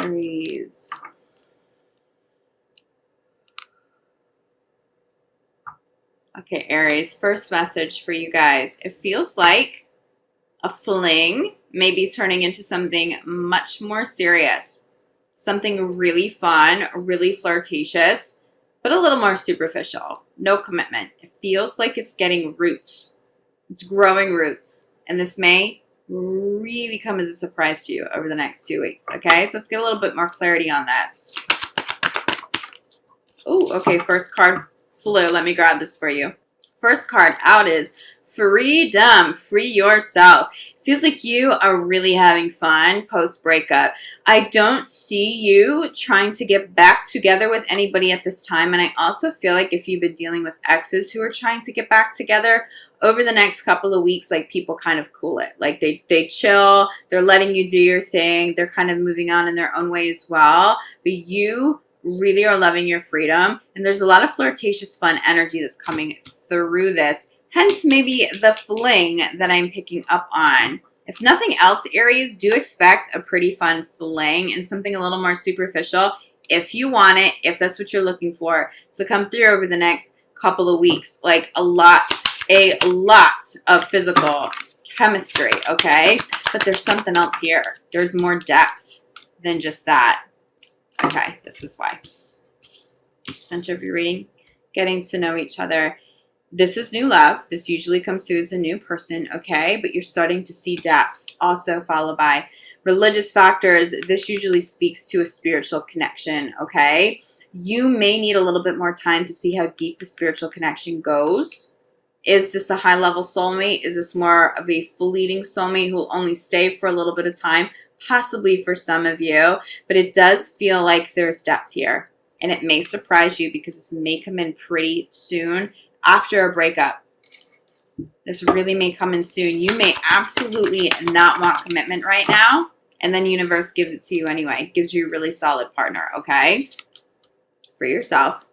Aries. Okay, Aries, first message for you guys. It feels like a fling may be turning into something much more serious. Something really fun, really flirtatious, but a little more superficial. No commitment. It feels like it's getting roots. It's growing roots. And this may really come as a surprise to you over the next 2 weeks. Okay, so let's get a little bit more clarity on this. Oh, okay, first card flew. Let me grab this for you. First card out is freedom. Free yourself. Feels like you are really having fun post-breakup. I don't see you trying to get back together with anybody at this time. And I also feel like if you've been dealing with exes who are trying to get back together, over the next couple of weeks, like people kind of cool it. Like they chill. They're letting you do your thing. They're kind of moving on in their own way as well. But you really are loving your freedom. And there's a lot of flirtatious, fun energy that's coming through this. Hence, maybe the fling that I'm picking up on. If nothing else, Aries, do expect a pretty fun fling and something a little more superficial if you want it, if that's what you're looking for. So come through over the next couple of weeks. Like a lot of physical chemistry, okay? But there's something else here. There's more depth than just that. Okay, this is why. Center of your reading, getting to know each other. This is new love. This usually comes through as a new person, okay? But you're starting to see depth. Also followed by religious factors. This usually speaks to a spiritual connection, okay? You may need a little bit more time to see how deep the spiritual connection goes. Is this a high-level soulmate? Is this more of a fleeting soulmate who will only stay for a little bit of time? Possibly for some of you, but it does feel like there's depth here. And it may surprise you because this may come in pretty soon after a breakup. This really may come in soon. You may absolutely not want commitment right now, and then universe gives it to you anyway. Gives you a really solid partner, okay? For yourself.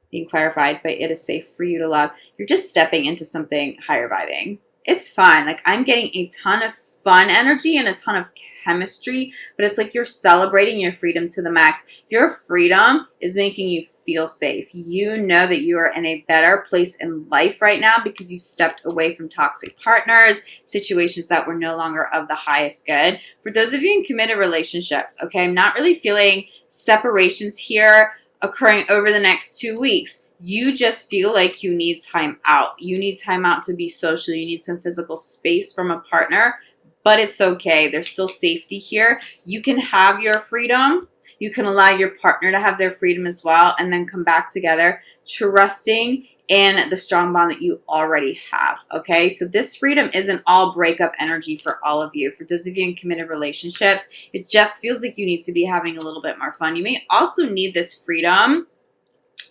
Being clarified, but it is safe for you to love. You're just stepping into something higher vibing. It's fun. Like I'm getting a ton of fun energy and a ton of chemistry, but it's like you're celebrating your freedom to the max. Your freedom is making you feel safe. You know that you are in a better place in life right now because you stepped away from toxic partners, situations that were no longer of the highest good. For those of you in committed relationships, okay, I'm not really feeling separations here occurring over the next 2 weeks. You just feel like you need time out. You need time out to be social. You need some physical space from a partner, but it's okay. There's still safety here. You can have your freedom. You can allow your partner to have their freedom as well and then come back together, trusting in the strong bond that you already have, okay? So this freedom isn't all breakup energy for all of you. For those of you in committed relationships, it just feels like you need to be having a little bit more fun. You may also need this freedom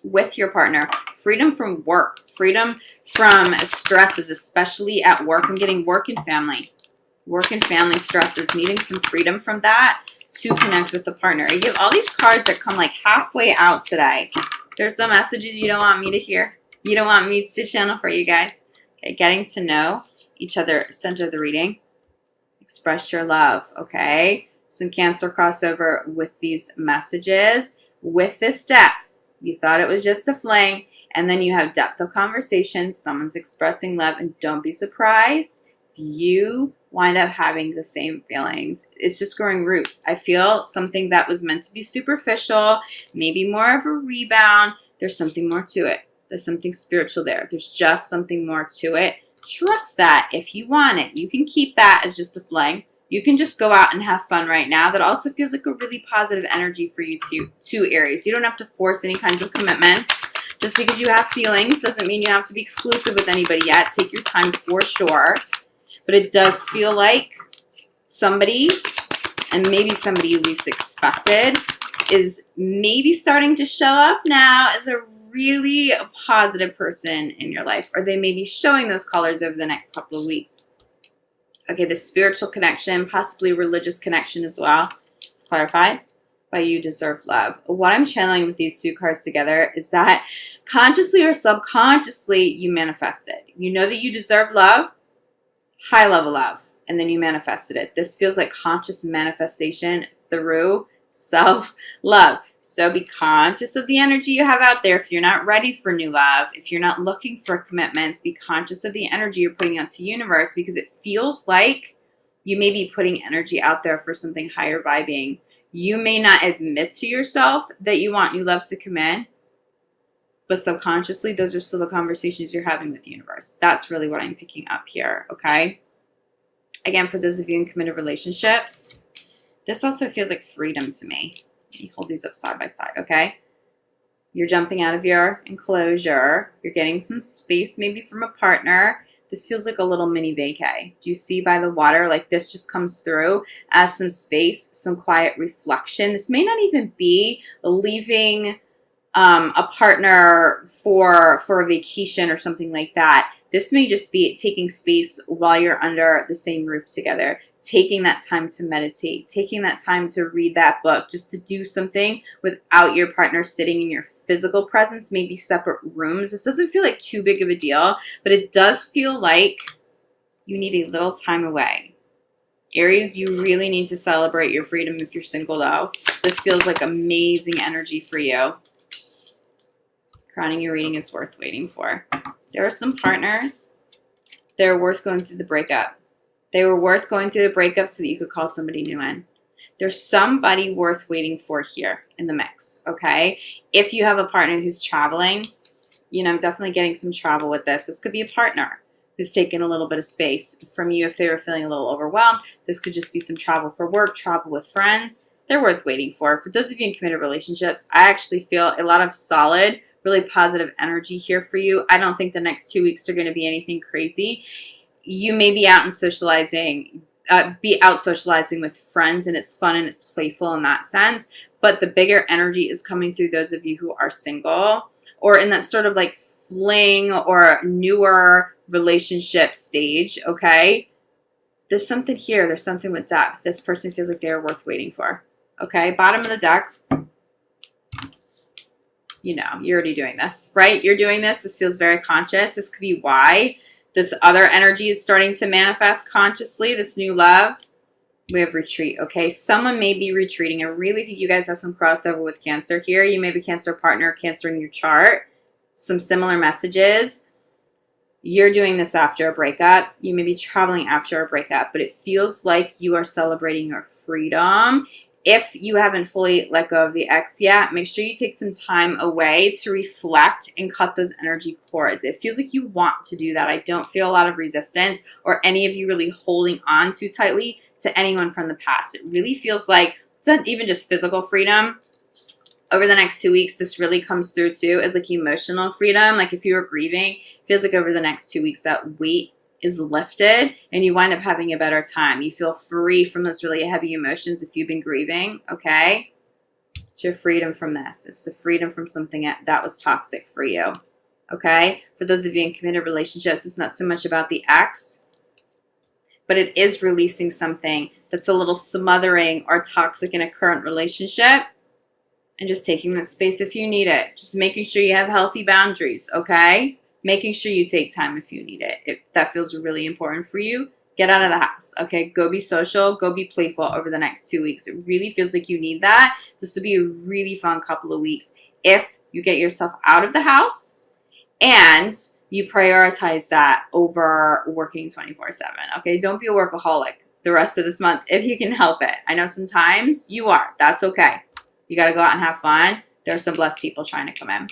with your partner, freedom from work, freedom from stresses, especially at work. I'm getting work and family stresses, needing some freedom from that to connect with the partner. I give all these cards that come like halfway out today. There's some messages you don't want me to hear. You don't want me to channel for you guys. Okay, getting to know each other, center of the reading. Express your love, okay? Some Cancer crossover with these messages. With this depth, you thought it was just a fling, and then you have depth of conversation. Someone's expressing love, and don't be surprised if you wind up having the same feelings. It's just growing roots. I feel something that was meant to be superficial, maybe more of a rebound. There's something more to it. There's something spiritual there. There's just something more to it. Trust that if you want it. You can keep that as just a fling. You can just go out and have fun right now. That also feels like a really positive energy for you to Aries. You don't have to force any kinds of commitments. Just because you have feelings doesn't mean you have to be exclusive with anybody yet. Take your time for sure. But it does feel like somebody, and maybe somebody you least expected, is maybe starting to show up now as a really positive person in your life. Or they may be showing those colors over the next couple of weeks. Okay, the spiritual connection, possibly religious connection as well. It's clarified by you deserve love. What I'm channeling with these two cards together is that consciously or subconsciously, you manifest it. You know that you deserve love, high level love. and then you manifested it. This feels like conscious manifestation through self-love. So be conscious of the energy you have out there. If you're not ready for new love, if you're not looking for commitments, be conscious of the energy you're putting out to the universe, because it feels like you may be putting energy out there for something higher vibing. You may not admit to yourself that you want new love to come in, but subconsciously, those are still the conversations you're having with the universe. That's really what I'm picking up here, okay? Again, for those of you in committed relationships, this also feels like freedom to me. Let me hold these up side by side, okay? You're jumping out of your enclosure. You're getting some space maybe from a partner. This feels like a little mini vacay. Do you see by the water? Like this just comes through as some space, some quiet reflection. This may not even be leaving a partner for a vacation or something like that. This may just be taking space while you're under the same roof together, taking that time to meditate, taking that time to read that book, just to do something without your partner sitting in your physical presence, maybe separate rooms. This doesn't feel like too big of a deal, but it does feel like you need a little time away. Aries, you really need to celebrate your freedom if you're single though. This feels like amazing energy for you. Crowning your reading is worth waiting for. There are some partners that are worth going through the breakup. They were worth going through the breakup so that you could call somebody new in. There's somebody worth waiting for here in the mix, okay? If you have a partner who's traveling, you know, I'm definitely getting some travel with this. This could be a partner who's taking a little bit of space from you if they were feeling a little overwhelmed. This could just be some travel for work, travel with friends. They're worth waiting for. For those of you in committed relationships, I actually feel a lot of solid, really positive energy here for you. I don't think the next 2 weeks are going to be anything crazy. You may be out and socializing, with friends, and it's fun and it's playful in that sense. But the bigger energy is coming through those of you who are single or in that sort of like fling or newer relationship stage, okay? There's something here. There's something with depth. This person feels like they're worth waiting for, okay? Bottom of the deck. You know, you're already doing this, right? You're doing this. This feels very conscious. This could be why this other energy is starting to manifest consciously, this new love. We have retreat, okay? Someone may be retreating. I really think you guys have some crossover with Cancer here. You may have a Cancer partner, Cancer in your chart. Some similar messages. You're doing this after a breakup. You may be traveling after a breakup, but it feels like you are celebrating your freedom. If you haven't fully let go of the ex yet, make sure you take some time away to reflect and cut those energy cords. It feels like you want to do that. I don't feel a lot of resistance or any of you really holding on too tightly to anyone from the past. It really feels like it's not even just physical freedom. Over the next 2 weeks, this really comes through too as like emotional freedom. Like if you were grieving, it feels like over the next 2 weeks that weight is lifted and you wind up having a better time. You feel free from those really heavy emotions if you've been grieving, okay? It's your freedom from this. It's the freedom from something that was toxic for you, okay? For those of you in committed relationships, it's not so much about the ex, but it is releasing something that's a little smothering or toxic in a current relationship and just taking that space if you need it. Just making sure you have healthy boundaries, okay? Making sure you take time if you need it. If that feels really important for you, get out of the house, okay? Go be social, go be playful over the next 2 weeks. It really feels like you need that. This will be a really fun couple of weeks if you get yourself out of the house and you prioritize that over working 24/7, okay? Don't be a workaholic the rest of this month if you can help it. I know sometimes you are. That's okay. You got to go out and have fun. There are some blessed people trying to come in.